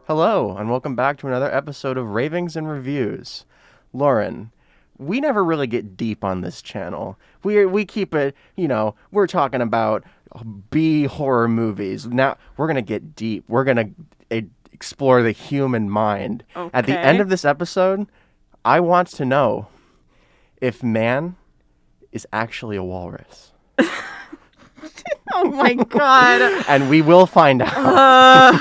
Hello, and welcome back to another episode of Ravings and Reviews. Lauryn, we never really get deep on this channel. We keep it, we're talking about B horror movies. Now, we're going to get deep. We're going to explore the human mind. Okay. At the end of this episode, I want to know if man is actually a walrus. Oh my god. And we will find out.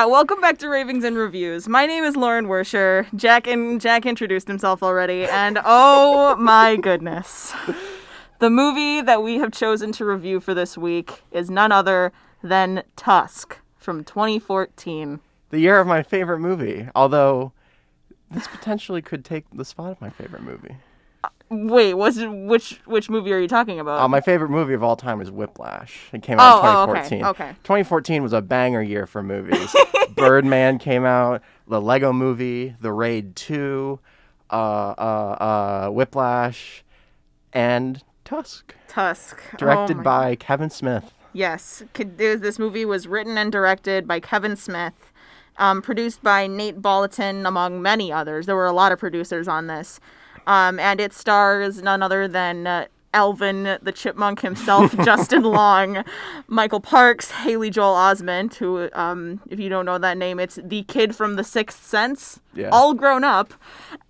Welcome back to Ravings and Reviews. My name is Lauren Wersher. Jack introduced himself already, and oh my goodness. The movie that we have chosen to review for this week is none other than Tusk from 2014. The year of my favorite movie, although this potentially could take the spot of my favorite movie. Wait, which movie are you talking about? My favorite movie of all time is Whiplash. It came out in 2014. Okay. 2014 was a banger year for movies. Birdman came out, the Lego Movie, The Raid 2, Whiplash, and Tusk. Directed by Kevin Smith. Yes, this movie was written and directed by Kevin Smith, produced by Nate Bolton, among many others. There were a lot of producers on this. And it stars none other than Alvin the Chipmunk himself, Justin Long, Michael Parks, Haley Joel Osment, who, if you don't know that name, it's the kid from The Sixth Sense, all grown up,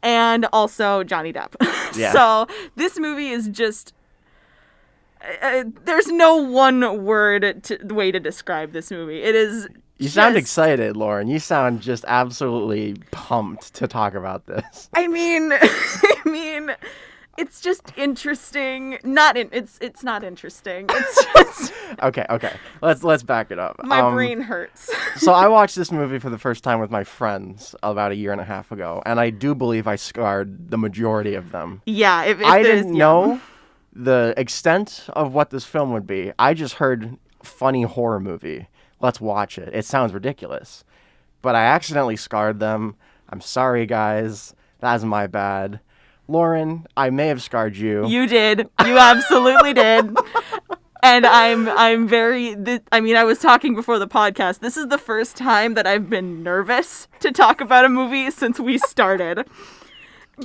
and also Johnny Depp. Yeah. So this movie is just... there's no one way to describe this movie. It is... You sound excited, Lauren. You sound just absolutely pumped to talk about this. I mean, it's just interesting. It's not interesting. It's just Okay. Let's back it up. My brain hurts. So I watched this movie for the first time with my friends about a year and a half ago, and I do believe I scarred the majority of them. Yeah, I didn't know the extent of what this film would be. I just heard funny horror movie. Let's watch it. It sounds ridiculous. But I accidentally scarred them. I'm sorry, guys. That's my bad. Lauren, I may have scarred you. You did. You absolutely did. And I'm very... I was talking before the podcast. This is the first time that I've been nervous to talk about a movie since we started.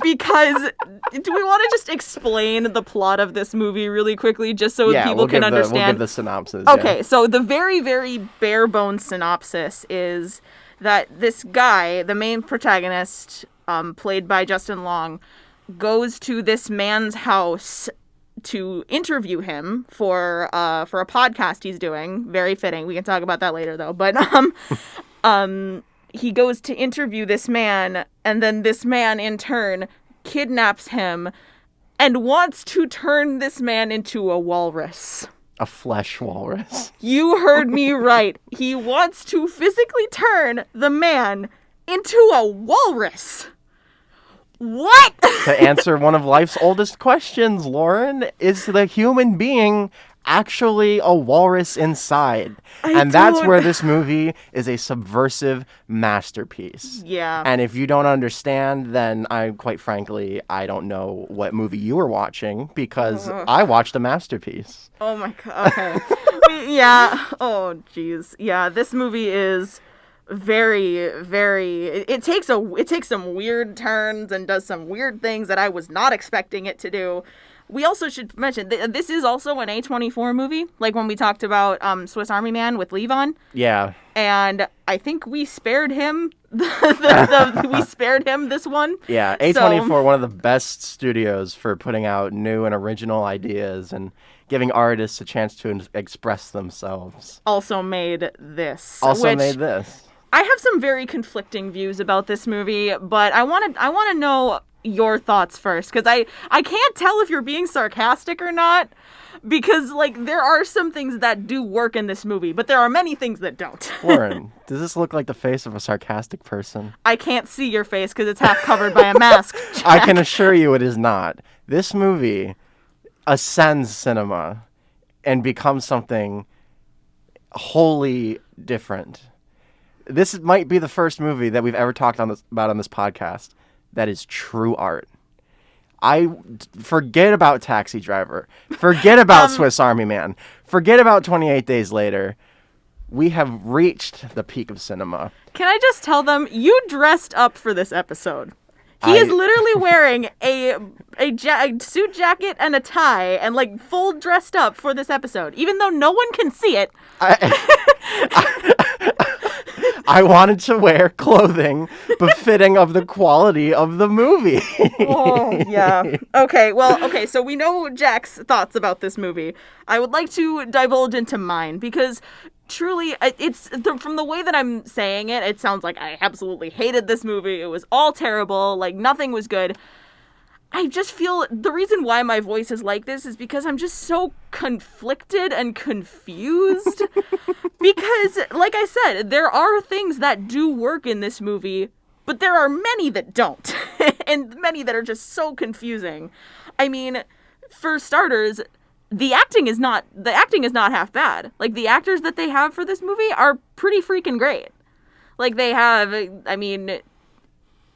Because do we want to just explain the plot of this movie really quickly just so people can understand? We'll give the synopsis. Okay, so the very, very bare bones synopsis is that this guy, the main protagonist, played by Justin Long, goes to this man's house to interview him for a podcast he's doing. Very fitting. We can talk about that later, though. But he goes to interview this man, and then this man, in turn, kidnaps him and wants to turn this man into a walrus. A flesh walrus. You heard me right. He wants to physically turn the man into a walrus. What? To answer one of life's oldest questions, Lauren, is the human being actually a walrus inside? That's where this movie is a subversive masterpiece. Yeah. And if you don't understand, then quite frankly, I don't know what movie you were watching, because I watched a masterpiece. Oh my god. Okay. Yeah. Oh jeez. Yeah, this movie is very, very... It takes some weird turns and does some weird things that I was not expecting it to do. We also should mention, this is also an A24 movie, like when we talked about Swiss Army Man with Levon. Yeah. And I think we spared him we spared him this one. Yeah, A24, one of the best studios for putting out new and original ideas and giving artists a chance to express themselves. Also made this. I have some very conflicting views about this movie, but I want to know your thoughts first, because I can't tell if you're being sarcastic or not, because there are some things that do work in this movie, but there are many things that don't. Lauren, does this look like the face of a sarcastic person? I can't see your face because it's half covered by a mask. Jack. I can assure you it is not. This movie ascends cinema and becomes something wholly different. This might be the first movie that we've ever talked about on this podcast that is true art. I forget about Taxi Driver. Forget about Swiss Army Man. Forget about 28 Days Later. we have reached the peak of cinema. Can I just tell them, you dressed up for this episode. He is literally wearing a suit jacket and a tie and like full dressed up for this episode, even though no one can see it. I wanted to wear clothing befitting of the quality of the movie. Oh, yeah. Okay, so we know Jack's thoughts about this movie. I would like to divulge into mine because truly, from the way that I'm saying it, it sounds like I absolutely hated this movie. It was all terrible. Like, nothing was good. I just feel the reason why my voice is like this is because I'm just so conflicted and confused. Because, like I said, there are things that do work in this movie, but there are many that don't. And many that are just so confusing. I mean, for starters, the acting is not half bad. Like, the actors that they have for this movie are pretty freaking great. Like, they have, I mean,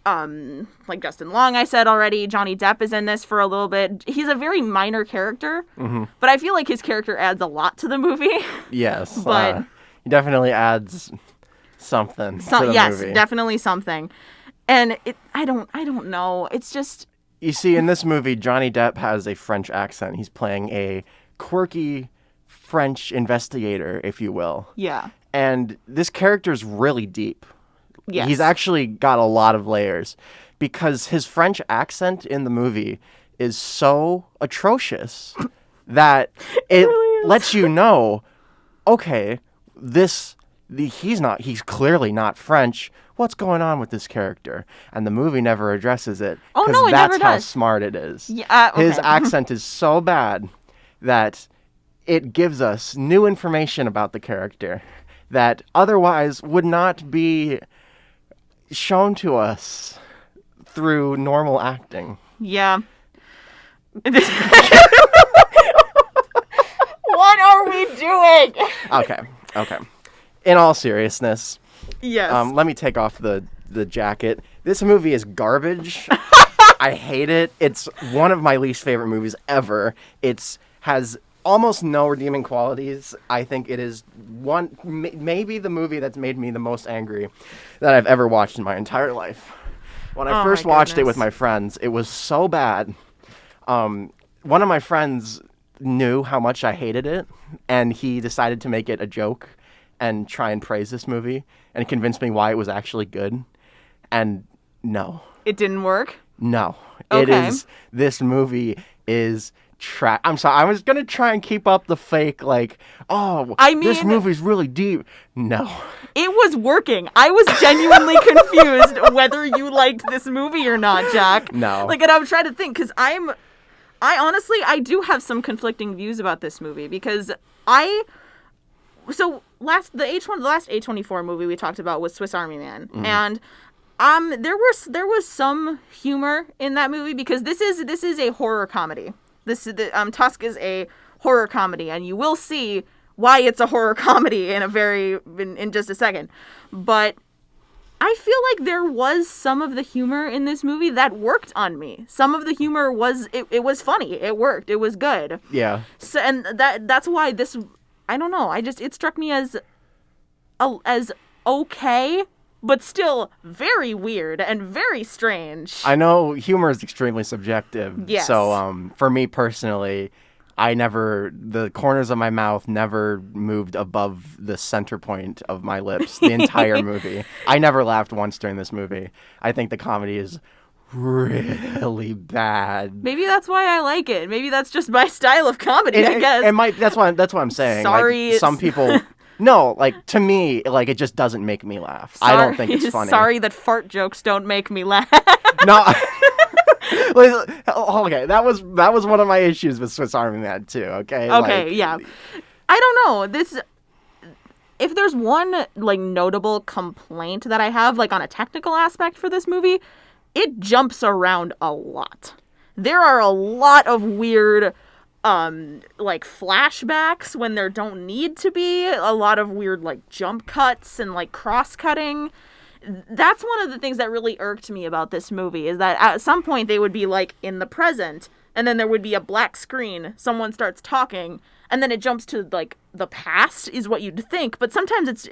like Justin Long, I said already. Johnny Depp is in this for a little bit. He's a very minor character, but I feel like his character adds a lot to the movie. Yes, but he definitely adds something to the movie. Yes, definitely something. And I don't know. It's just... You see, in this movie, Johnny Depp has a French accent. He's playing a quirky French investigator, if you will. Yeah. And this character's really deep. Yes. He's actually got a lot of layers because his French accent in the movie is so atrocious that it really lets you know, okay, he's clearly not French. What's going on with this character? And the movie never addresses it. Oh, no, it that's never how does. smart it is. Yeah, okay. His accent is so bad that it gives us new information about the character that otherwise would not be shown to us through normal acting. Yeah. What are we doing? Okay. In all seriousness, Yes. let me take off the jacket. This movie is garbage. I hate it. It's one of my least favorite movies ever. It has almost no redeeming qualities. I think it is maybe the movie that's made me the most angry that I've ever watched in my entire life. When I first watched it with my friends, it was so bad. One of my friends knew how much I hated it, and he decided to make it a joke and try and praise this movie and convince me why it was actually good. And no. It didn't work? No. Okay. This movie is I'm sorry, I was going to try and keep up the fake, like, this movie's really deep. No. It was working. I was genuinely confused whether you liked this movie or not, Jack. No. Like, and I was trying to think, because I honestly do have some conflicting views about this movie, because the last A24 movie we talked about was Swiss Army Man, and there was some humor in that movie, because this is a horror comedy. Tusk is a horror comedy, and you will see why it's a horror comedy in just a second. But I feel like there was some of the humor in this movie that worked on me. Some of the humor was funny. It worked. It was good. Yeah. So, and that's why this, I don't know. It struck me as okay, but still very weird and very strange. I know humor is extremely subjective. Yes. So for me personally, the corners of my mouth never moved above the center point of my lips the entire movie. I never laughed once during this movie. I think the comedy is really bad. Maybe that's why I like it. Maybe that's just my style of comedy, I guess. That's what I'm saying. Sorry. Like, some people... No, like, to me, like, it just doesn't make me laugh. I don't think it's funny. Sorry that fart jokes don't make me laugh. No. Okay, that was one of my issues with Swiss Army Man too. Okay. Okay, yeah. I don't know. If there's one like notable complaint that I have, like on a technical aspect for this movie, it jumps around a lot. There are a lot of weird like flashbacks when there don't need to be, a lot of weird like jump cuts and like cross-cutting. That's one of the things that really irked me about this movie, is that at some point they would be like in the present, and then there would be a black screen, someone starts talking, and then it jumps to like the past is what you'd think, but sometimes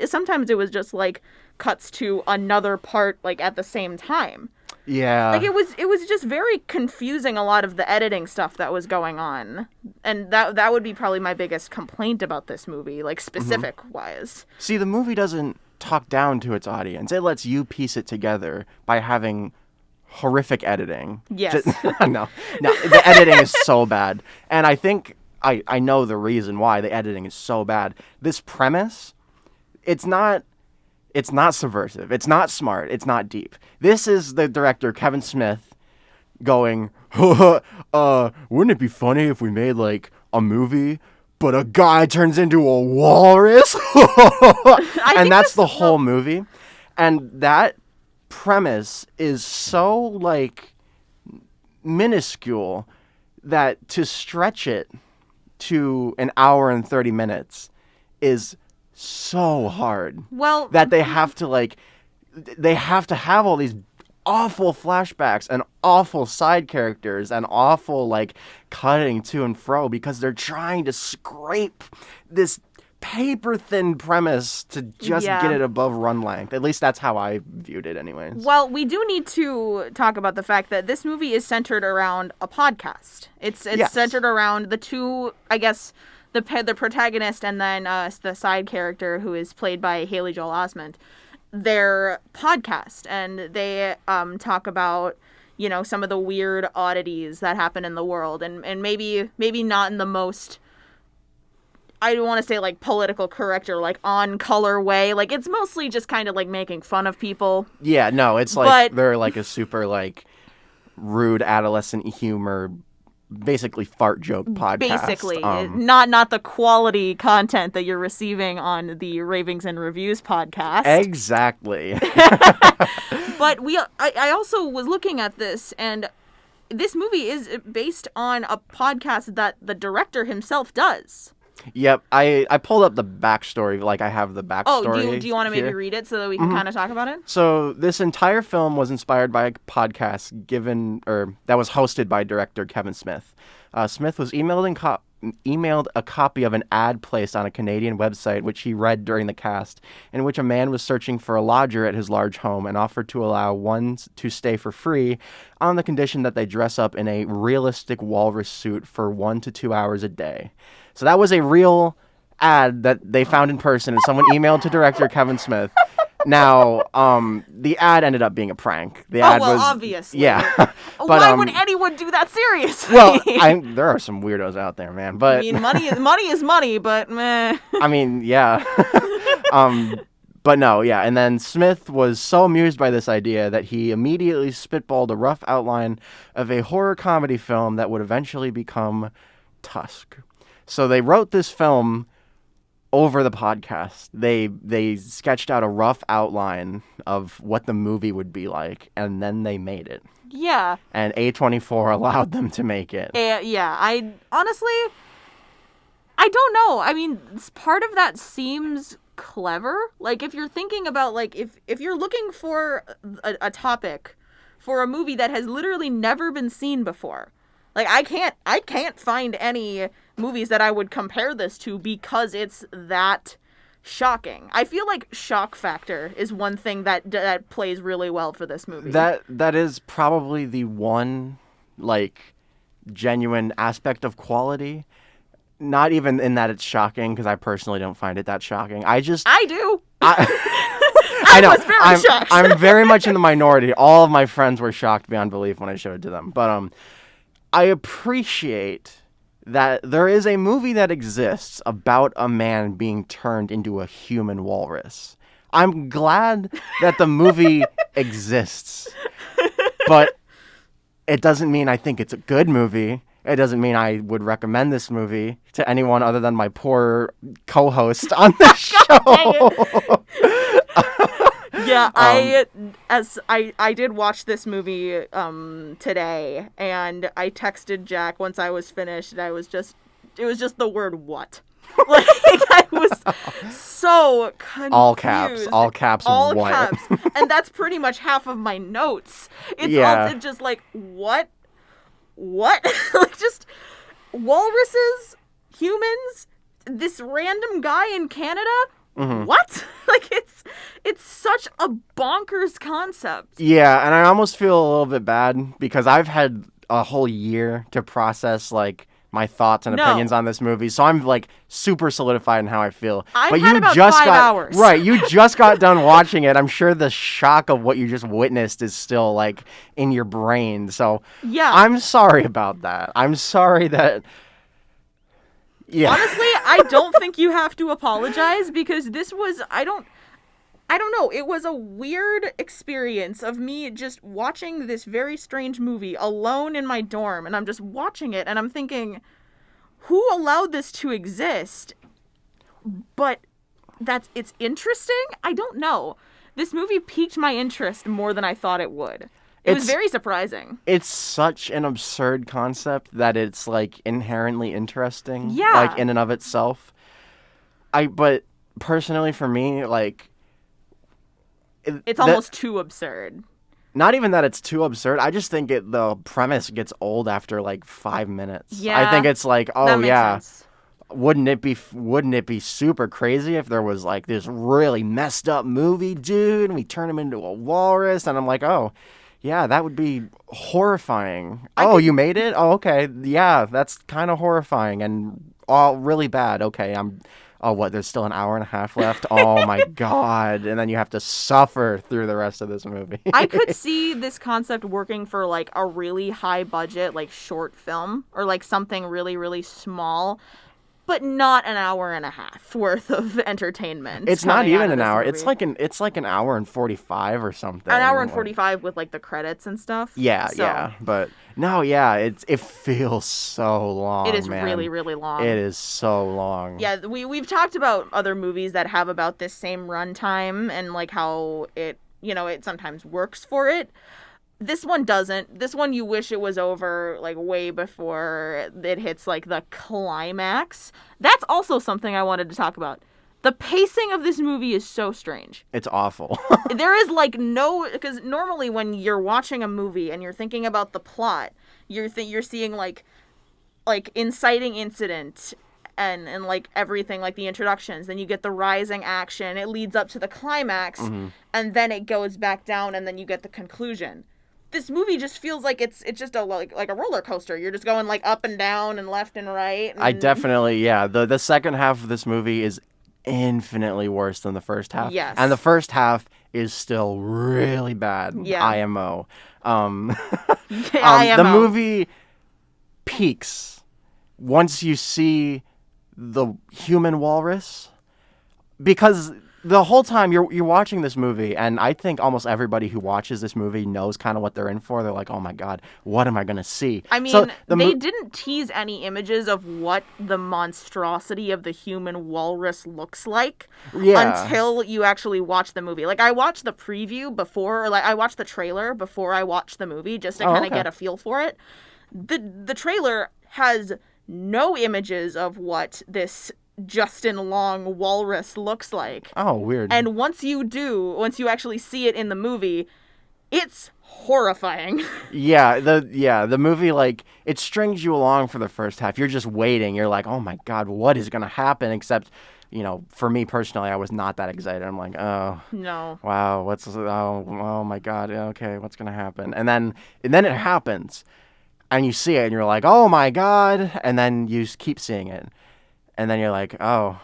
it was just like cuts to another part like at the same time. Yeah. Like it was just very confusing, a lot of the editing stuff that was going on. And that would be probably my biggest complaint about this movie, like specific wise. See, the movie doesn't talk down to its audience. It lets you piece it together by having horrific editing. Yes. No, the editing is so bad. And I think I know the reason why the editing is so bad. This premise, it's not subversive. It's not smart. It's not deep. This is the director, Kevin Smith, going, wouldn't it be funny if we made like a movie, but a guy turns into a walrus? And that's the whole movie. And that premise is so like minuscule that to stretch it to an hour and 30 minutes is so hard. Well, that they have to have all these awful flashbacks and awful side characters and awful like cutting to and fro because they're trying to scrape this paper thin premise to just get it above run length. At least that's how I viewed it anyways. Well, we do need to talk about the fact that this movie is centered around a podcast. It's centered around the two, I guess, the protagonist and then the side character who is played by Haley Joel Osment, their podcast, and they talk about, you know, some of the weird oddities that happen in the world, and maybe not in the most, I don't want to say like political correct or like on color way. Like it's mostly just kind of like making fun of people. Yeah, no, it's like they're like a super like rude adolescent humor, basically fart joke podcast. Basically, not the quality content that you're receiving on the Ravings and Reviews podcast. Exactly. But I also was looking at this, and this movie is based on a podcast that the director himself does. Yep, I pulled up the backstory, like I have the backstory. Oh, do you want to maybe read it so that we can kind of talk about it? So this entire film was inspired by a podcast that was hosted by director Kevin Smith. Smith was emailed a copy of an ad placed on a Canadian website, which he read during the cast, in which a man was searching for a lodger at his large home and offered to allow one to stay for free on the condition that they dress up in a realistic walrus suit for 1 to 2 hours a day. So that was a real ad that they found in person, and someone emailed to director Kevin Smith. Now, the ad ended up being a prank. The ad was obviously. Yeah. But, why would anyone do that seriously? Well, there are some weirdos out there, man. But I mean, money is money, but meh. I mean, yeah. But no, yeah. And then Smith was so amused by this idea that he immediately spitballed a rough outline of a horror comedy film that would eventually become Tusk. So they wrote this film over the podcast. They sketched out a rough outline of what the movie would be like, and then they made it. Yeah. And A24 allowed them to make it. Yeah. I honestly, I don't know. I mean, part of that seems clever. Like, if you're thinking about, like, if you're looking for a topic for a movie that has literally never been seen before, like, I can't find any movies that I would compare this to because it's that shocking. I feel like shock factor is one thing that plays really well for this movie. That is probably the one, like, genuine aspect of quality. Not even in that it's shocking, because I personally don't find it that shocking. I do. I know. Was very shocked. I'm very much in the minority. All of my friends were shocked beyond belief when I showed it to them. But I appreciate that there is a movie that exists about a man being turned into a human walrus. I'm glad that the movie exists, but it doesn't mean I think it's a good movie. It doesn't mean I would recommend this movie to anyone other than my poor co-host on the show. Yeah, I did watch this movie today, and I texted Jack once I was finished, and it was just the word "what." Like, I was so confused. All caps, all what? caps, and that's pretty much half of my notes. It's just like, what what? Like, just walruses, humans, this random guy in Canada. What? Like, it's such a bonkers concept. Yeah, and I almost feel a little bit bad because I've had a whole year to process like my thoughts and opinions on this movie, so I'm like super solidified in how I feel. I've but had you about just 5 got hours. right. You just got done watching it. I'm sure the shock of what you just witnessed is still like in your brain. So Yeah. I'm sorry about that. I'm sorry that. Yeah. Honestly, I don't think you have to apologize because this was I don't know. It was a weird experience of me just watching this very strange movie alone in my dorm, and I'm just watching it and I'm thinking, who allowed this to exist? But it's interesting? I don't know. This movie piqued my interest more than I thought it would. It was very surprising. It's such an absurd concept that it's like inherently interesting. Yeah. Like in and of itself. But personally for me, like it's almost too absurd. Not even that it's too absurd. I just think the premise gets old after like 5 minutes. Yeah. I think it's like, That makes sense. wouldn't it be super crazy if there was like this really messed up movie, dude, and we turn him into a walrus? And I'm like, oh, yeah, that would be horrifying. You made it? Oh, okay. Yeah, that's kind of horrifying and all really bad. Okay, there's still an hour and a half left? Oh, my God. And then you have to suffer through the rest of this movie. I could see this concept working for, like, a really high budget, like, short film or, like, something really, really small. But not an hour and a half worth of entertainment. It's not even an hour. Movie. It's like an hour and 45 or something. An hour and 45 with like the credits and stuff. Yeah, yeah. But no, yeah, it feels so long. It is man. really, really long. It is so long. Yeah, we've talked about other movies that have about this same runtime and like how it sometimes works for it. This one doesn't. This one you wish it was over like way before it hits like the climax. That's also something I wanted to talk about. The pacing of this movie is so strange. It's awful. There is like because normally when you're watching a movie and you're thinking about the plot, you're seeing like inciting incident and like everything, like the introductions, then you get the rising action, it leads up to the climax, and then it goes back down and then you get the conclusion. This movie just feels like it's just a like a roller coaster. You're just going like up and down and left and right. And... I definitely, yeah. The second half of this movie is infinitely worse than the first half. Yes. And the first half is still really bad. Yeah. IMO. IMO. The movie peaks once you see the human walrus, because the whole time you're watching this movie, and I think almost everybody who watches this movie knows kind of what they're in for. They're like, oh my God, what am I going to see? I mean, they didn't tease any images of what the monstrosity of the human walrus looks like until you actually watch the movie. Like, I watched the preview before, or like I watched the trailer before I watched the movie just to kind of get a feel for it. The trailer has no images of what this Justin Long walrus looks like. Oh, weird. And once you actually see it in the movie, it's horrifying. The movie, like, it strings you along for the first half. You're just waiting. You're like, oh my God, what is going to happen? Except, for me personally, I was not that excited. I'm like, oh. No. Wow, oh my God, okay, what's going to happen? And then it happens. And you see it, and you're like, oh my God. And then you keep seeing it. And then you're like, oh.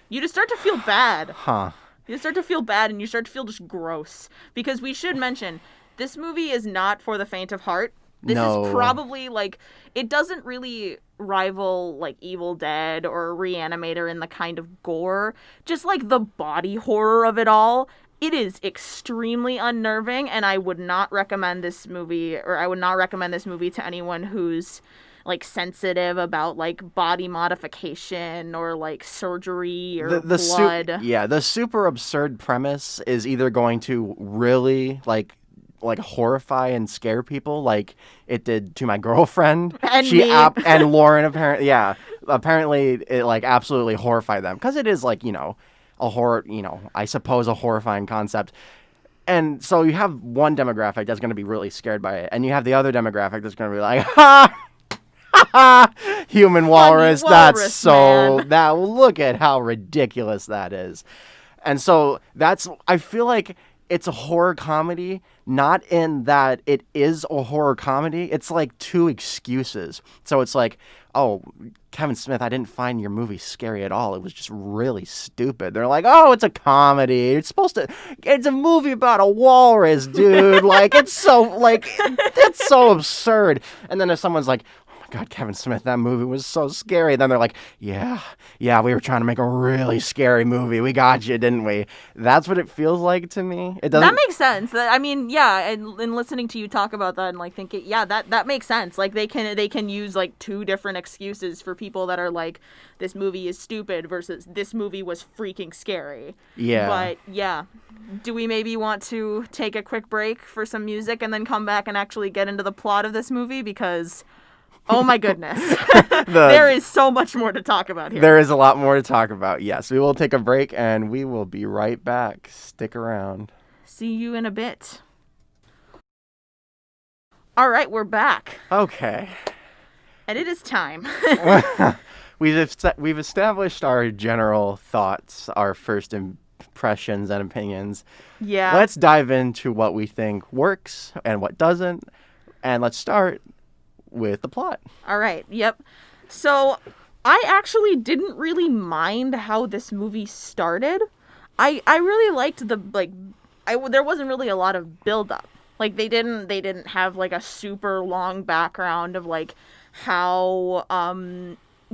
You just start to feel bad. Huh. You start to feel bad, and you start to feel just gross. Because we should mention, this movie is not for the faint of heart. This is probably, like, it doesn't really rival, like, Evil Dead or Reanimator in the kind of gore. Just, like, the body horror of it all. It is extremely unnerving, and I would not recommend this movie to anyone who's, like, sensitive about, like, body modification or, like, surgery or blood. The super absurd premise is either going to really, like horrify and scare people like it did to my girlfriend. And me. And Lauren, apparently it, like, absolutely horrified them. Because it is, like, a horror, I suppose a horrifying concept. And so you have one demographic that's going to be really scared by it, and you have the other demographic that's going to be like, ha, ha, ha, human walrus. That's walrus, so man. that look at how ridiculous that is. And so I feel like it's a horror comedy, not in that it is a horror comedy. It's like two excuses. So it's like, oh, Kevin Smith, I didn't find your movie scary at all. It was just really stupid. They're like, oh, it's a comedy. It's a movie about a walrus, dude. Like, it's so absurd. And then if someone's like, God, Kevin Smith, that movie was so scary. Then they're like, yeah, we were trying to make a really scary movie. We got you, didn't we? That's what it feels like to me. It doesn't. That makes sense. I mean, yeah, and listening to you talk about that and like thinking, yeah, that makes sense. Like they can use like two different excuses for people that are like, this movie is stupid versus this movie was freaking scary. Yeah. But yeah, do we maybe want to take a quick break for some music and then come back and actually get into the plot of this movie? Because oh my goodness. There is so much more to talk about here. There is a lot more to talk about. Yes, we will take a break and we will be right back. Stick around. See you in a bit. All right, we're back. Okay. And it is time. We've established our general thoughts, our first impressions and opinions. Yeah. Let's dive into what we think works and what doesn't. And let's start with the plot. All right. Yep. So I actually didn't really mind how this movie started. I really liked there wasn't really a lot of build up. Like they didn't have like a super long background of like how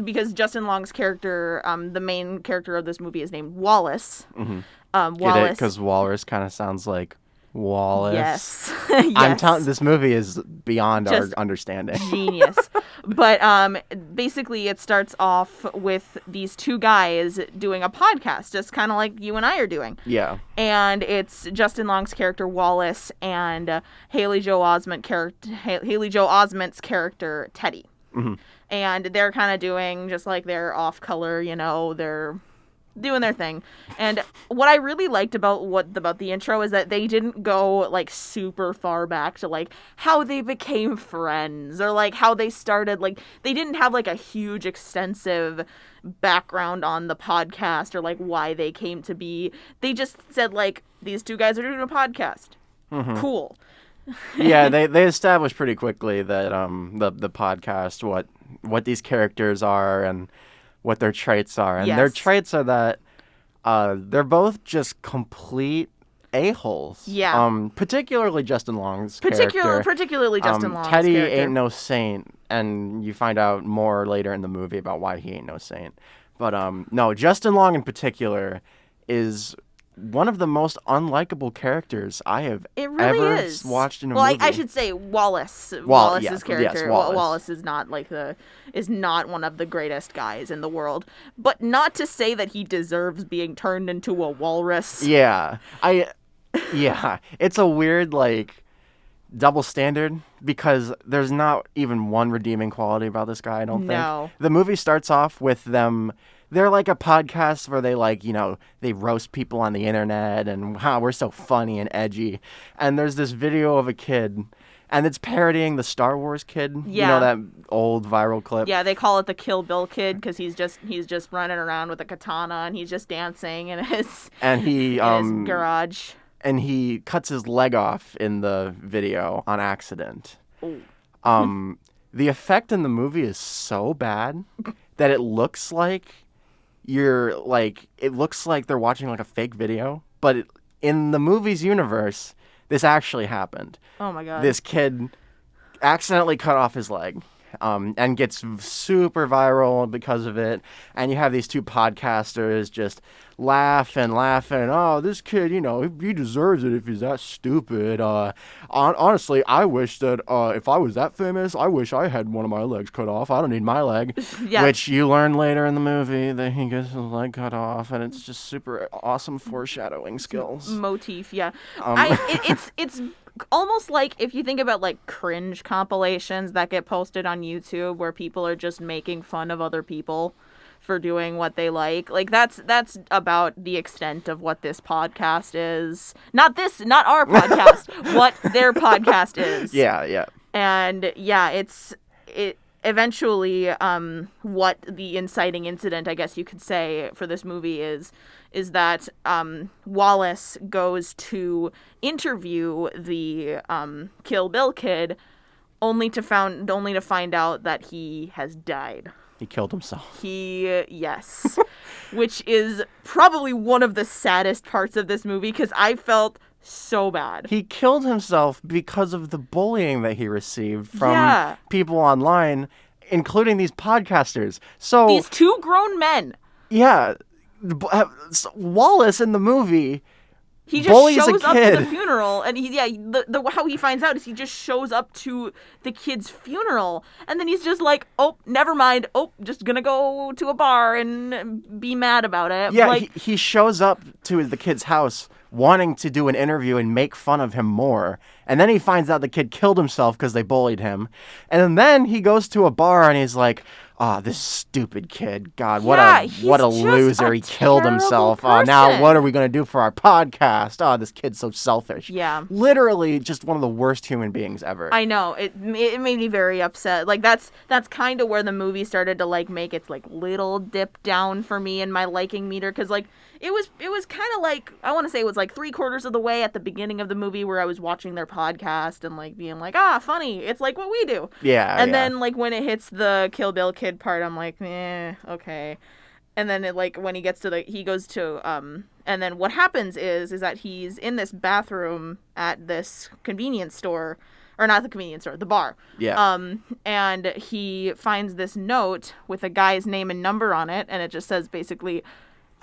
because Justin Long's character, the main character of this movie is named Wallace. Mm-hmm. Wallace. Get it? Because walrus kind of sounds like Wallace. Yes. I'm Yes. telling this movie is beyond Just our understanding. Genius. But basically it starts off with these two guys doing a podcast, just kind of like you and I are doing. Yeah. And it's Justin Long's character Wallace and Haley Joel Osment's character Teddy. Mm-hmm. And they're kind of doing just like their off color, they're doing their thing. And what I really liked about the intro is that they didn't go like super far back to like how they became friends or like how they started. Like they didn't have like a huge extensive background on the podcast or like why they came to be. They just said like, these two guys are doing a podcast. Mm-hmm. Cool. Yeah, they established pretty quickly that the podcast, what these characters are and what their traits are. And their Yes. traits are that they're both just complete a-holes. Yeah. Particularly Justin Long's character. Particularly Justin Long's Teddy character. ain't no saint, and you find out more later in the movie about why he ain't no saint. But no, Justin Long in particular is one of the most unlikable characters I have ever watched in a movie. Well, I should say Wallace's character. Yes, Wallace. Wallace is not one of the greatest guys in the world, but not to say that he deserves being turned into a walrus. Yeah, it's a weird like double standard because there's not even one redeeming quality about this guy. I don't think. The movie starts off with them. They're like a podcast where they they roast people on the internet and we're so funny and edgy. And there's this video of a kid and it's parodying the Star Wars kid. Yeah. You know that old viral clip? Yeah, they call it the Kill Bill kid because he's just running around with a katana and he's just dancing in his garage. And he cuts his leg off in the video on accident. Ooh. The effect in the movie is so bad that it looks like it looks like they're watching like a fake video, but in the movie's universe, this actually happened. Oh my God. This kid accidentally cut off his leg, and gets super viral because of it. And you have these two podcasters just laughing. Oh, this kid, he deserves it if he's that stupid. Honestly, I wish that if I was that famous, I wish I had one of my legs cut off. I don't need my leg. Yeah. Which you learn later in the movie that he gets his leg cut off, and it's just super awesome foreshadowing skills. Motif, yeah. It's almost like if you think about like cringe compilations that get posted on YouTube where people are just making fun of other people for doing what they like. Like that's about the extent of what this podcast is. Not our podcast, what their podcast is. Yeah. And yeah, it eventually what the inciting incident, I guess you could say, for this movie is that Wallace goes to interview the Kill Bill kid only to find out that he has died. He killed himself. Yes. Which is probably one of the saddest parts of this movie, because I felt so bad. He killed himself because of the bullying that he received from people online, including these podcasters. So these two grown men. Yeah. Wallace in the movie, he just bullies shows a up kid. to the funeral, and how he finds out is he just shows up to the kid's funeral, and then he's just like, oh, never mind. Oh, just gonna go to a bar and be mad about it. Yeah, like, he shows up to the kid's house wanting to do an interview and make fun of him more. And then he finds out the kid killed himself because they bullied him. And then he goes to a bar and he's like, this stupid kid. God, what a loser. He killed himself. Now what are we going to do for our podcast? This kid's so selfish. Yeah. Literally just one of the worst human beings ever. I know. It made me very upset. Like, that's kind of where the movie started to, like, make its, like, little dip down for me in my liking meter. Because, like, it was kind of like, I want to say it was like 3/4 of the way at the beginning of the movie where I was watching their podcast and, like, being like, funny. It's like what we do. Yeah. And then, like, when it hits the Kill Bill kid part, I'm like, okay. And then it, like, when he gets to he goes to, and then what happens is that he's in this bathroom at this convenience store, or not the convenience store, the bar. Yeah. And he finds this note with a guy's name and number on it, and it just says basically,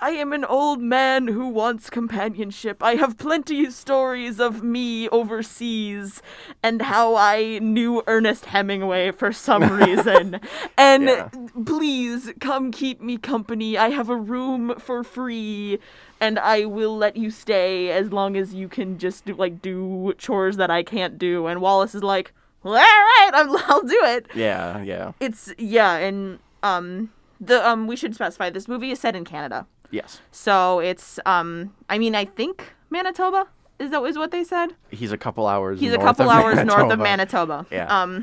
I am an old man who wants companionship. I have plenty of stories of me overseas and how I knew Ernest Hemingway for some reason. And please come keep me company. I have a room for free and I will let you stay as long as you can just do chores that I can't do. And Wallace is like, well, all right, I'll do it. Yeah. And we should specify this movie is set in Canada. Yes. So it's, I think Manitoba is what they said. He's a couple hours. He's a couple hours north of Manitoba. Yeah.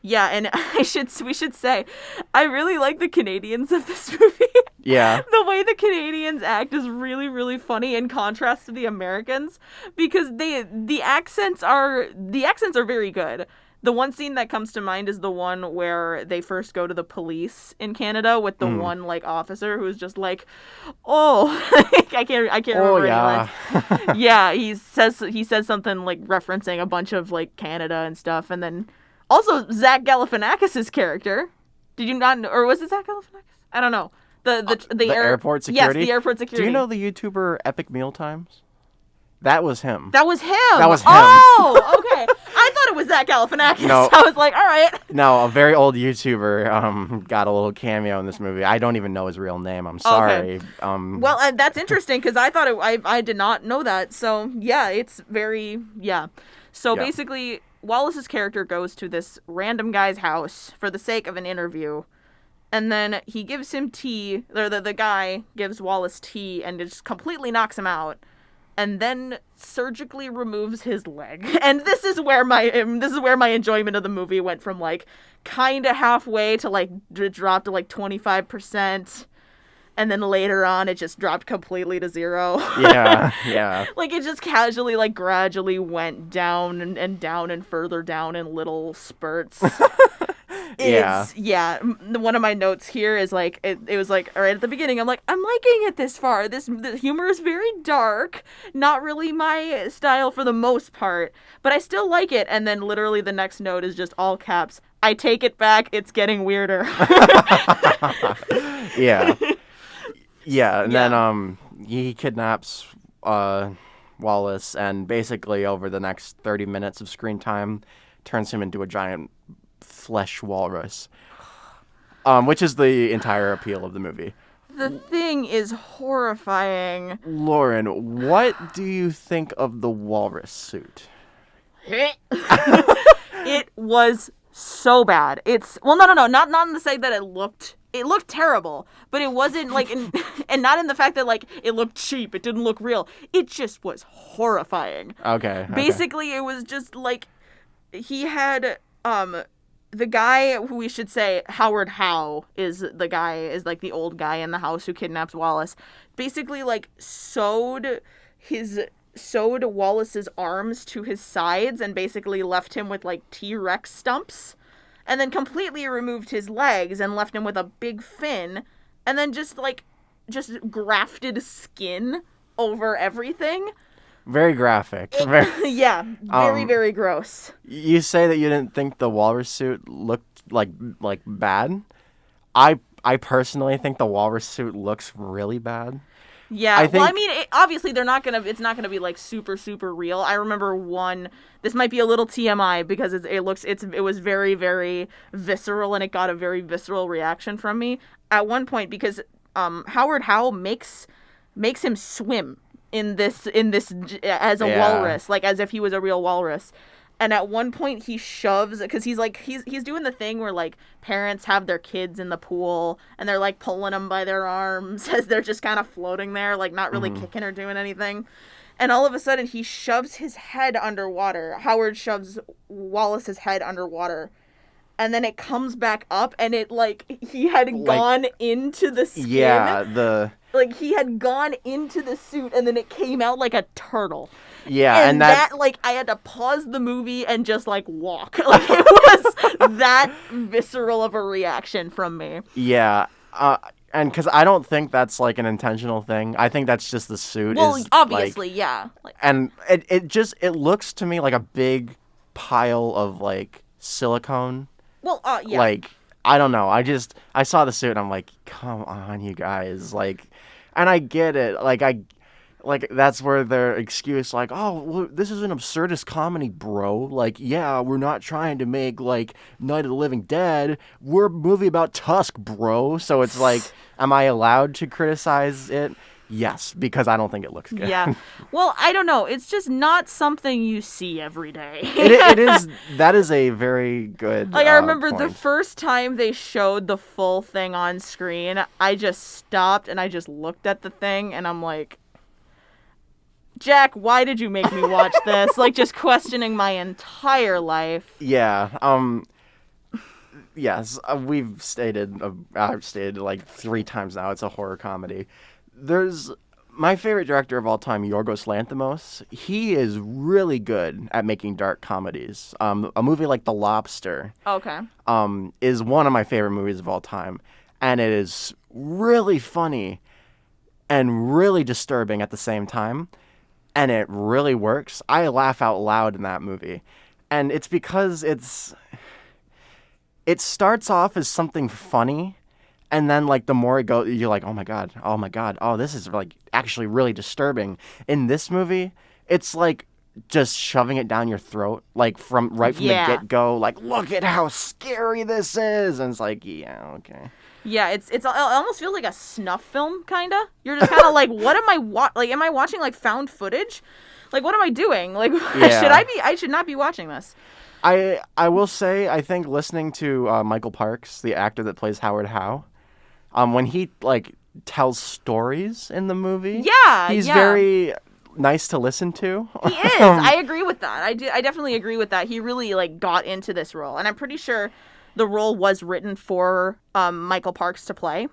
Yeah, and we should say, I really like the Canadians of this movie. Yeah. The way the Canadians act is really, really funny in contrast to the Americans, because the accents are very good. The one scene that comes to mind is the one where they first go to the police in Canada with the one officer who's just like, I can't remember any lines. Yeah, he says something like referencing a bunch of Canada and stuff, and then also Zach Galifianakis' character. Did you not know, or was it Zach Galifianakis? I don't know. The airport security. Yes, the airport security. Do you know the YouTuber Epic Mealtimes? That was him. That was him. Oh, okay. I thought it was Zach Galifianakis. No. I was like, all right. No, a very old YouTuber got a little cameo in this movie. I don't even know his real name. I'm sorry. Okay. Well, that's interesting because I thought I did not know that. So yeah, it's very So basically, Wallace's character goes to this random guy's house for the sake of an interview. And then he gives him tea, or the guy gives Wallace tea and just completely knocks him out. And then surgically removes his leg. And this is where my enjoyment of the movie went from kind of halfway to dropped to 25%. And then later on it just dropped completely to 0. Yeah. It just casually gradually went down and down and further down in little spurts. One of my notes here is it was right at the beginning. I'm liking it this far. The humor is very dark, not really my style for the most part, but I still like it. And then literally the next note is just all caps. I take it back. It's getting weirder. Yeah. And then he kidnaps Wallace, and basically over the next 30 minutes of screen time turns him into a giant flesh walrus, which is the entire appeal of the movie. The thing is horrifying. Lauren, what do you think of the walrus suit? It was so bad. It's no, not in the say that it looked it looked terrible, but it wasn't like, and not in the fact that like it looked cheap, it didn't look real. It just was horrifying. Okay. Basically, it was just like he had the guy who we should say Howard Howe is like the old guy in the house who kidnaps Wallace. Basically, like sewed Wallace's arms to his sides and basically left him with like T-Rex stumps. And then completely removed his legs and left him with a big fin, and then just grafted skin over everything. Very graphic. Yeah, very gross. You say that you didn't think the walrus suit looked like bad. I personally think the walrus suit looks really bad. Yeah, well, I mean, obviously it's not gonna be like super real. I remember this might be a little TMI because it was very, very visceral, and it got a very visceral reaction from me at one point because Howard Howe makes him swim in this as a walrus, like as if he was a real walrus. And at one point he shoves, because he's doing the thing where like parents have their kids in the pool and they're like pulling them by their arms as they're just kind of floating there, like not really kicking or doing anything. And all of a sudden he shoves his head underwater. Howard shoves Wallace's head underwater. And then it comes back up and it like he had gone into the skin. Yeah, like he had gone into the suit and then it came out like a turtle. Yeah, and that like I had to pause the movie and just like walk. Like it was that visceral of a reaction from me. Yeah, and because I don't think that's like an intentional thing. I think that's just the suit. Well, obviously, yeah. And it looks to me like a big pile of like silicone. Well, yeah. Like I don't know. I saw the suit and I'm like, come on, you guys. Like, and I get it. Like that's where their excuse, like, oh, well, this is an absurdist comedy, bro. Like, yeah, we're not trying to make, like, Night of the Living Dead. We're a movie about Tusk, bro. So it's like, am I allowed to criticize it? Yes, because I don't think it looks good. Yeah. Well, I don't know. It's just not something you see every day. It is. That is a very good Like, I remember point. the first time they showed the full thing on screen, I just stopped and I just looked at the thing and I'm like, Jack, why did you make me watch this? Like, just questioning my entire life. Yeah. Yes, I've stated like 3 times now, it's a horror comedy. There's my favorite director of all time, Yorgos Lanthimos. He is really good at making dark comedies. A movie like The Lobster is one of my favorite movies of all time. And it is really funny and really disturbing at the same time. And it really works. I laugh out loud in that movie. And it's because it starts off as something funny, and then like the more it goes, you're like, oh my god, oh, this is like actually really disturbing. In this movie, it's like just shoving it down your throat, like from the get-go, like, look at how scary this is. And it's like, yeah, okay. Yeah, it almost feels like a snuff film, kind of. You're just kind of like, what am I am I watching like found footage? Like, what am I doing? Like, I should not be watching this. I will say, I think listening to Michael Parks, the actor that plays Howard Howe, when he like tells stories in the movie, he's very nice to listen to. He is. I agree with that. I definitely agree with that. He really like got into this role, and I'm pretty sure the role was written for Michael Parks to play.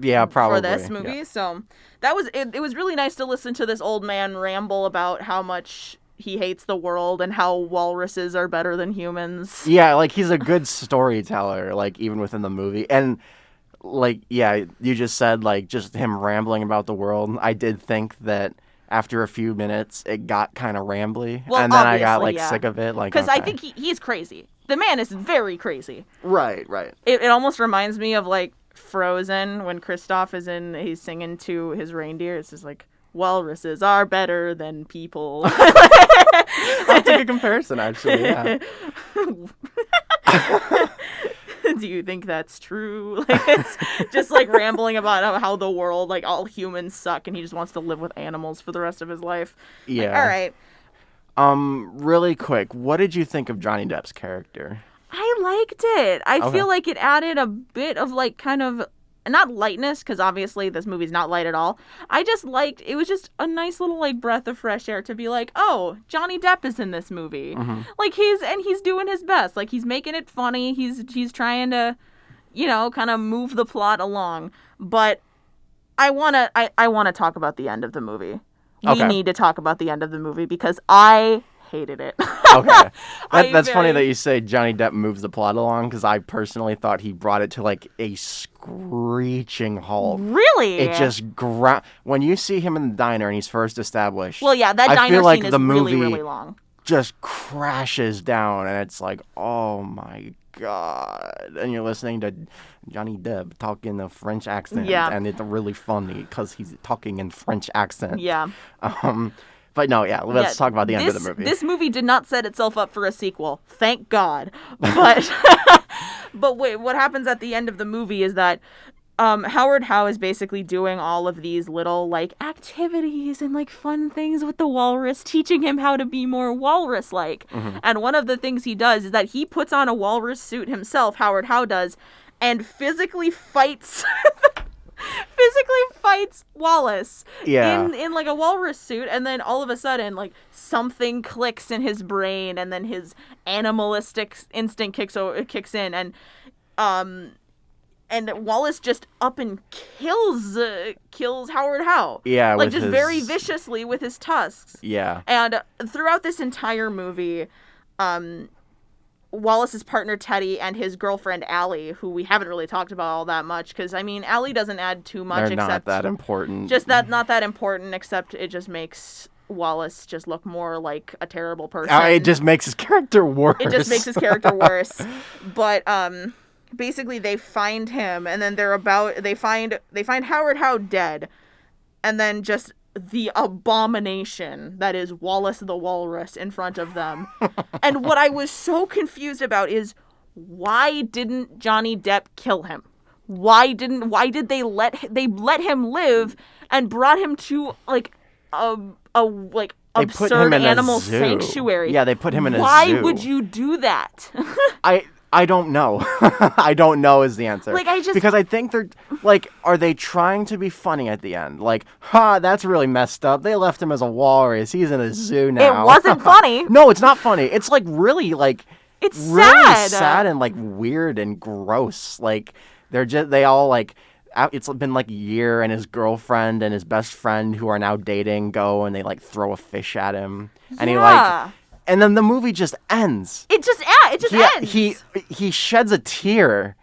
Yeah, probably. For this movie. Yeah. So that was it. It was really nice to listen to this old man ramble about how much he hates the world and how walruses are better than humans. Yeah, like he's a good storyteller, like even within the movie. And like, yeah, you just said like just him rambling about the world. I did think that after a few minutes it got kind of rambly, and then I got like sick of it. Like, because I think he's crazy. The man is very crazy. Right. It almost reminds me of like Frozen when Kristoff he's singing to his reindeer. It's just like, walruses are better than people. That's a good comparison, actually. Yeah. Do you think that's true? Like, it's just like rambling about how the world, like all humans suck, and he just wants to live with animals for the rest of his life. Yeah. Like, all right. Really quick, what did you think of Johnny Depp's character? I liked it. I Okay. feel like it added a bit of like kind of not lightness, because obviously this movie's not light at all. I just liked it was just a nice little like breath of fresh air to be like, oh, Johnny Depp is in this movie. Like he's doing his best. Like he's making it funny. He's trying to, kind of move the plot along. But I wanna talk about the end of the movie. We Okay. need to talk about the end of the movie because I hated it. Okay. That's funny very- that you say Johnny Depp moves the plot along, because I personally thought he brought it to like a screeching halt. Really? It just when you see him in the diner and he's first established. Well, yeah, that I diner feel like scene is the really, movie really long. just crashes down, and it's like, oh my god! And you're listening to Johnny Depp talk in a French accent, Yeah. and it's really funny because he's talking in French accent. Yeah. But no, yeah, let's Yeah, talk about the end of the movie. This movie did not set itself up for a sequel. Thank God. But but wait, what happens at the end of the movie is that Howard Howe is basically doing all of these little like activities and like fun things with the walrus, teaching him how to be more walrus-like. And one of the things he does is that he puts on a walrus suit himself, Howard Howe does, and physically fights Wallace in like a walrus suit, and then all of a sudden like something clicks in his brain, and then his animalistic instinct kicks in, and Wallace just up and kills Howard Howe. Yeah, like with just his... very viciously with his tusks. Yeah. And throughout this entire movie, Wallace's partner Teddy and his girlfriend Allie, who we haven't really talked about all that much, because I mean Allie doesn't add too much. They're not that important. Just not that important, except it just makes Wallace just look more like a terrible person. It just makes his character worse. It just makes his character worse. But basically they find him, and then they find Howard Howe dead, and then just the abomination that is Wallace the Walrus in front of them. And what I was so confused about is, why didn't Johnny Depp kill him? Why did they let him live and brought him to like a absurd animal sanctuary? Yeah, they put him in a zoo. Why would you do that? I don't know. I don't know is the answer. Because I think they're like, are they trying to be funny at the end? Like, that's really messed up. They left him as a walrus. He's in a zoo now. It wasn't funny. No, it's not funny. It's like really like it's really sad and like weird and gross. Like they all like. It's been like a year, and his girlfriend and his best friend, who are now dating, go and they like throw a fish at him, and he like. And then the movie just ends. It just ends. He sheds a tear,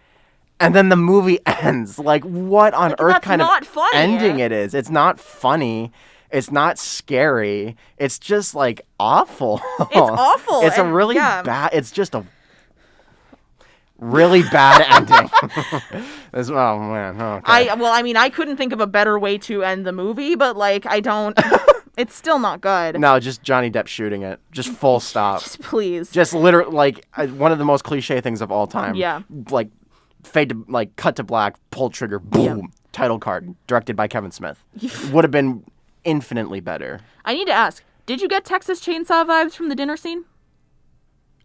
and then the movie ends. Like, what on earth kind of ending it is? It's not funny. It's not scary. It's just, like, awful. It's awful. It's a really bad... It's just a really bad ending. Oh, man. Okay. I couldn't think of a better way to end the movie, but, like, I don't... It's still not good. No, just Johnny Depp shooting it. Just full stop. Just please. Just literally, like, one of the most cliche things of all time. Yeah. Like, fade to, like, cut to black, pull trigger, boom, Yeah. title card, directed by Kevin Smith. Would have been infinitely better. I need to ask, did you get Texas Chainsaw vibes from the dinner scene?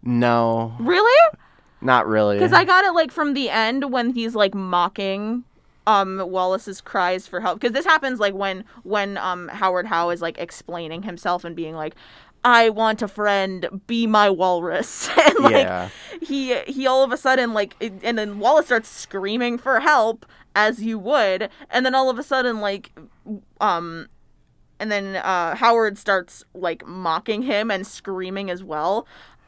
No. Really? Not really. Because I got it, like, from the end when he's, like, mocking... Wallace's cries for help, because this happens like when Howard Howe is like explaining himself and being like, I want a friend, be my walrus. And like he all of a sudden like and then Wallace starts screaming for help, as you would, and then all of a sudden like and then Howard starts like mocking him and screaming as well.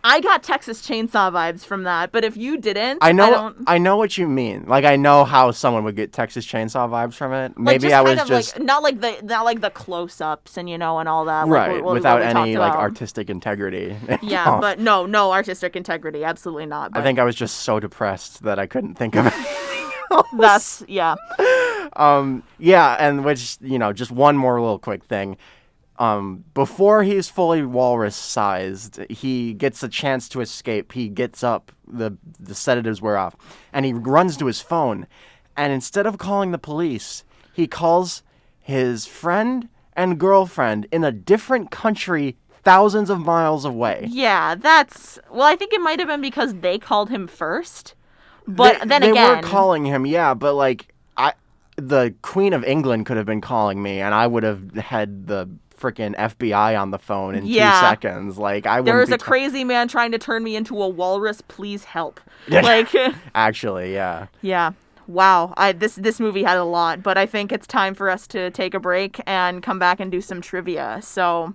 I got Texas Chainsaw vibes from that, but if you didn't, I know what you mean. Like, I know how someone would get Texas Chainsaw vibes from it. Maybe like, I was just like, not like the close-ups and and all that. Right, like, without any like artistic integrity. Yeah, but no artistic integrity, absolutely not. But I think I was just so depressed that I couldn't think of anything else. That's yeah. Yeah, and which just one more little quick thing. Before he's fully walrus-sized, he gets a chance to escape. He gets up, the sedatives wear off, and he runs to his phone. And instead of calling the police, he calls his friend and girlfriend in a different country thousands of miles away. Yeah, well, I think it might have been because they called him first. But then they again, were calling him, yeah, but like the Queen of England could have been calling me, and I would have had the freaking FBI on the phone in 2 seconds. Like I there wouldn't was a be crazy man trying to turn me into a walrus. Please help. Like actually, yeah. Yeah. Wow. This movie had a lot, but I think it's time for us to take a break and come back and do some trivia. So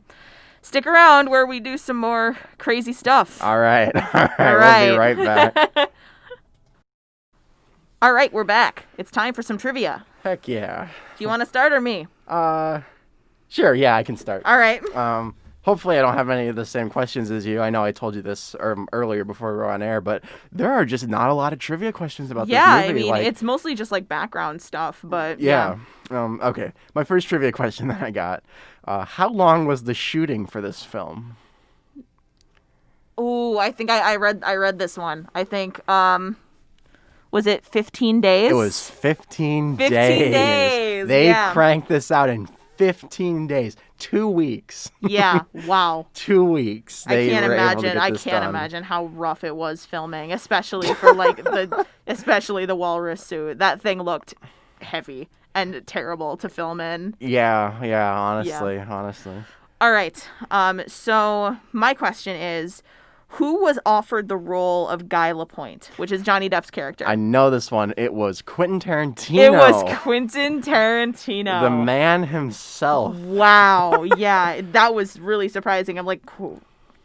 stick around where we do some more crazy stuff. All right. All right. We'll be right back. All right, we're back. It's time for some trivia. Heck yeah. Do you want to start or me? Sure. Yeah, I can start. All right. Hopefully I don't have any of the same questions as you. I know I told you this earlier before we were on air, but there are just not a lot of trivia questions about this movie. Yeah, I mean, it's mostly just like background stuff, but yeah. Okay. My first trivia question that I got, how long was the shooting for this film? Oh, I think I read this one. I think was it 15 days? It was 15 days. 15 days. They cranked this out in 15 days. 2 weeks. Yeah. Wow. 2 weeks. I can't imagine how rough it was filming, especially for like especially the walrus suit. That thing looked heavy and terrible to film in. Yeah, honestly. All right. So my question is, who was offered the role of Guy Lapointe, which is Johnny Depp's character? I know this one. It was Quentin Tarantino. It was Quentin Tarantino. The man himself. Wow. Yeah, that was really surprising. I'm like, cool.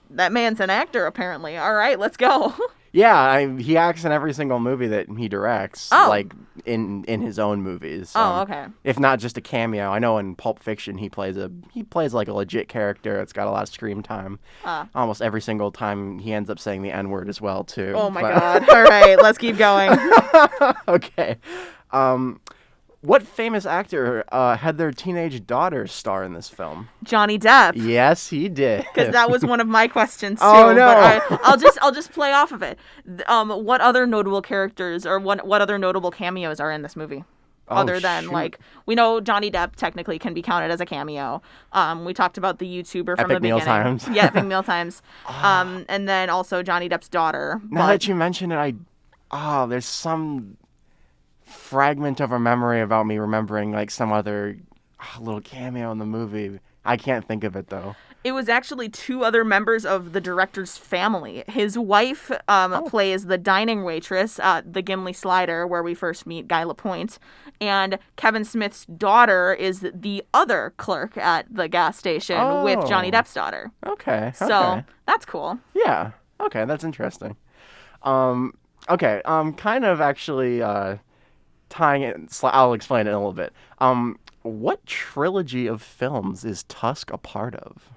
That man's an actor, apparently. All right, let's go. Yeah, he acts in every single movie that he directs, like in his own movies. Okay. If not just a cameo. I know in Pulp Fiction he plays like a legit character. It's got a lot of screen time. Almost every single time he ends up saying the N-word as well too. Oh my God! All right, let's keep going. Okay. What famous actor had their teenage daughter star in this film? Johnny Depp. Yes, he did. Because that was one of my questions too. Oh no! But I'll just play off of it. What other notable characters or what other notable cameos are in this movie? Other than like we know Johnny Depp technically can be counted as a cameo. We talked about the YouTuber from Epic the beginning. Mealtimes. Yeah, Epic Mealtimes. And then also Johnny Depp's daughter. Now that you mention it, there's some fragment of a memory about me remembering like some other little cameo in the movie. I can't think of it though. It was actually 2 other members of the director's family. His wife plays the dining waitress at the Gimli Slider, where we first meet Guy Lapointe, and Kevin Smith's daughter is the other clerk at the gas station with Johnny Depp's daughter. Okay. So that's cool. Yeah. Okay, that's interesting. Okay. Kind of actually tying it. I'll explain it in a little bit. What trilogy of films is Tusk a part of?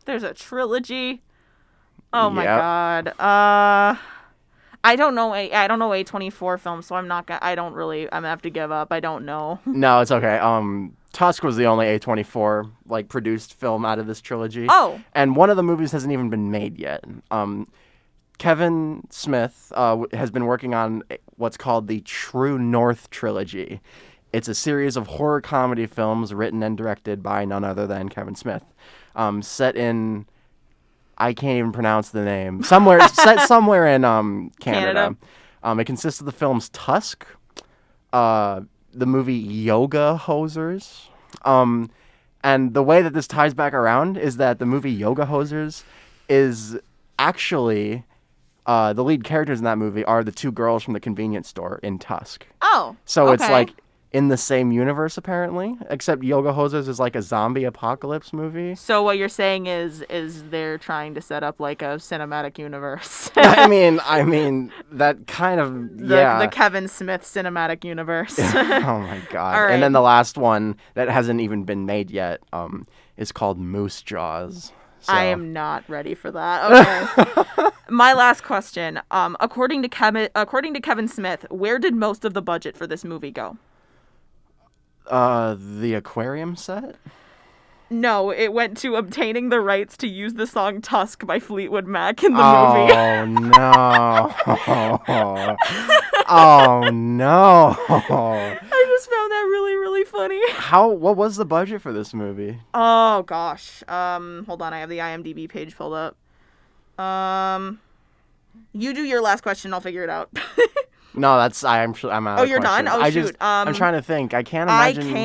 There's a trilogy. Oh my God. I don't know A24 films, so I'm gonna have to give up. I don't know. No, it's okay. Tusk was the only A24 like produced film out of this trilogy. Oh. And one of the movies hasn't even been made yet. Kevin Smith has been working on what's called the True North trilogy. It's a series of horror comedy films written and directed by none other than Kevin Smith. Set in, I can't even pronounce the name. Set somewhere in Canada. It consists of the films Tusk, the movie Yoga Hosers, and the way that this ties back around is that the movie Yoga Hosers is actually the lead characters in that movie are the 2 girls from the convenience store in Tusk. Oh, so okay. It's like in the same universe apparently, except Yoga Hosers is like a zombie apocalypse movie. So what you're saying is they're trying to set up like a cinematic universe. I mean that kind of the Kevin Smith cinematic universe. Oh my God. All right. And then the last one that hasn't even been made yet is called Moose Jaws. So. I am not ready for that. Okay. My last question. According to Kevin Smith, where did most of the budget for this movie go? The aquarium set? No, it went to obtaining the rights to use the song Tusk by Fleetwood Mac in the movie. Oh, no. Oh, no. I just found that really, really really funny. What was the budget for this movie? Oh gosh. Hold on, I have the IMDb page pulled up. You do your last question, I'll figure it out. No, I'm out of you're done? questions. Oh, shoot. I'm trying to think. I can't imagine.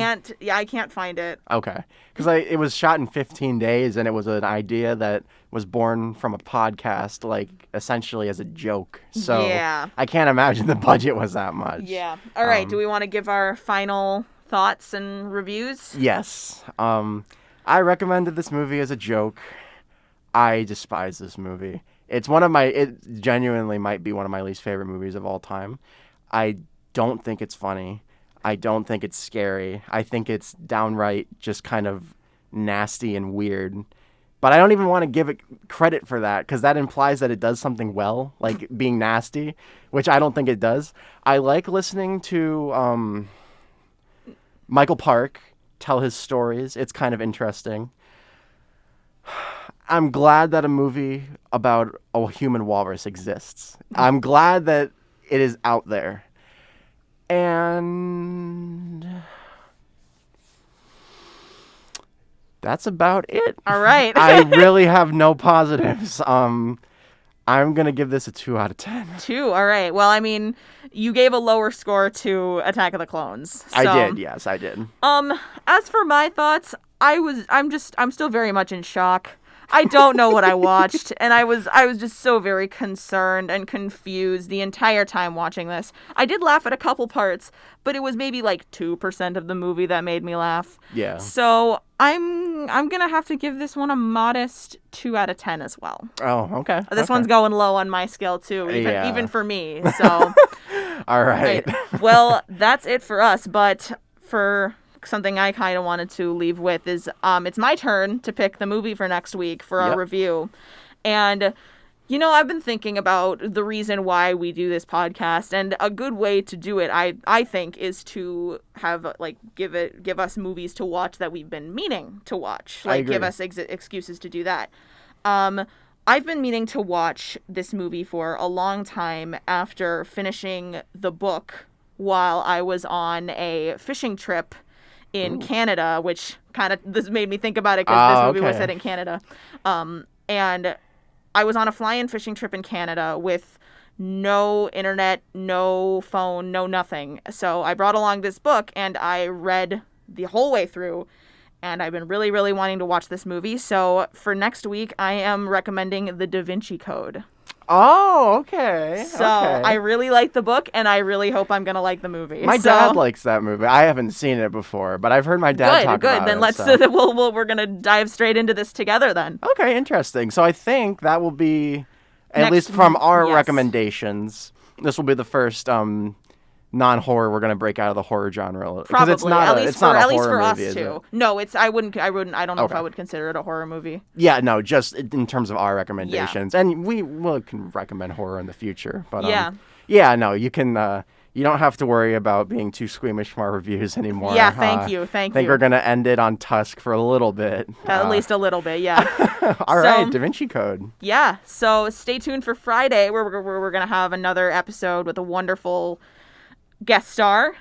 I can't find it. Okay. Because it was shot in 15 days, and it was an idea that was born from a podcast, like, essentially as a joke. So yeah. I can't imagine the budget was that much. Yeah. All right. Do we want to give our final thoughts and reviews? Yes. I recommended this movie as a joke. I despise this movie. It genuinely might be one of my least favorite movies of all time. I don't think it's funny. I don't think it's scary. I think it's downright just kind of nasty and weird. But I don't even want to give it credit for that, because that implies that it does something well, like being nasty, which I don't think it does. I like listening to Michael Park tell his stories. It's kind of interesting. I'm glad that a movie about a human walrus exists. I'm glad that it is out there. And that's about it. All right. I really have no positives. I'm going to give this a 2 out of 10. 2. All right. Well, I mean, you gave a lower score to Attack of the Clones. So. I did. Yes, I did. As for my thoughts, I'm still very much in shock. I don't know what I watched, and I was just so very concerned and confused the entire time watching this. I did laugh at a couple parts, but it was maybe like 2% of the movie that made me laugh. Yeah. So I'm gonna have to give this one a modest 2 out of 10 as well. Oh, okay. This one's going low on my scale too, even for me. So. All right. Well, that's it for us, but for something I kind of wanted to leave with is it's my turn to pick the movie for next week for our review. And, I've been thinking about the reason why we do this podcast, and a good way to do it, I think, is to have, give us movies to watch that we've been meaning to watch. Give us excuses to do that. I've been meaning to watch this movie for a long time after finishing the book while I was on a fishing trip in Canada, which this made me think about it because this movie was set in Canada. And I was on a fly-in fishing trip in Canada with no internet, no phone, no nothing. So I brought along this book and I read the whole way through. And I've been really, really wanting to watch this movie. So for next week, I am recommending The Da Vinci Code. Oh, okay. So I really like the book, and I really hope I'm going to like the movie. My dad likes that movie. I haven't seen it before, but I've heard my dad talk about it. Then let's we're going to dive straight into this together then. Okay, interesting. So I think that will be, at least from our recommendations, this will be the first non-horror we're going to break out of the horror genre. Probably. It's not at least for us too. It? No, I don't know if I would consider it a horror movie. Yeah, no, just in terms of our recommendations. Yeah. And we can recommend horror in the future. But no, you can you don't have to worry about being too squeamish for our reviews anymore. Yeah, thank you. I think we're going to end it on Tusk for a little bit. At least a little bit, yeah. All right, Da Vinci Code. Yeah, so stay tuned for Friday where we're going to have another episode with a wonderful guest star.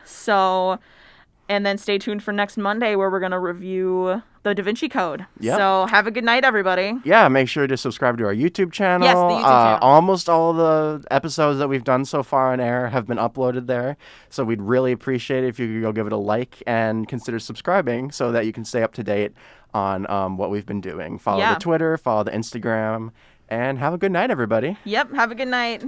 And then stay tuned for next Monday where we're going to review The Da Vinci Code. Yep. So have a good night, everybody. Yeah, make sure to subscribe to our YouTube channel. Yes, the YouTube channel. Almost all the episodes that we've done so far on air have been uploaded there. So we'd really appreciate it if you could go give it a like and consider subscribing so that you can stay up to date on what we've been doing. Follow the Twitter, follow the Instagram, and have a good night, everybody. Yep, have a good night.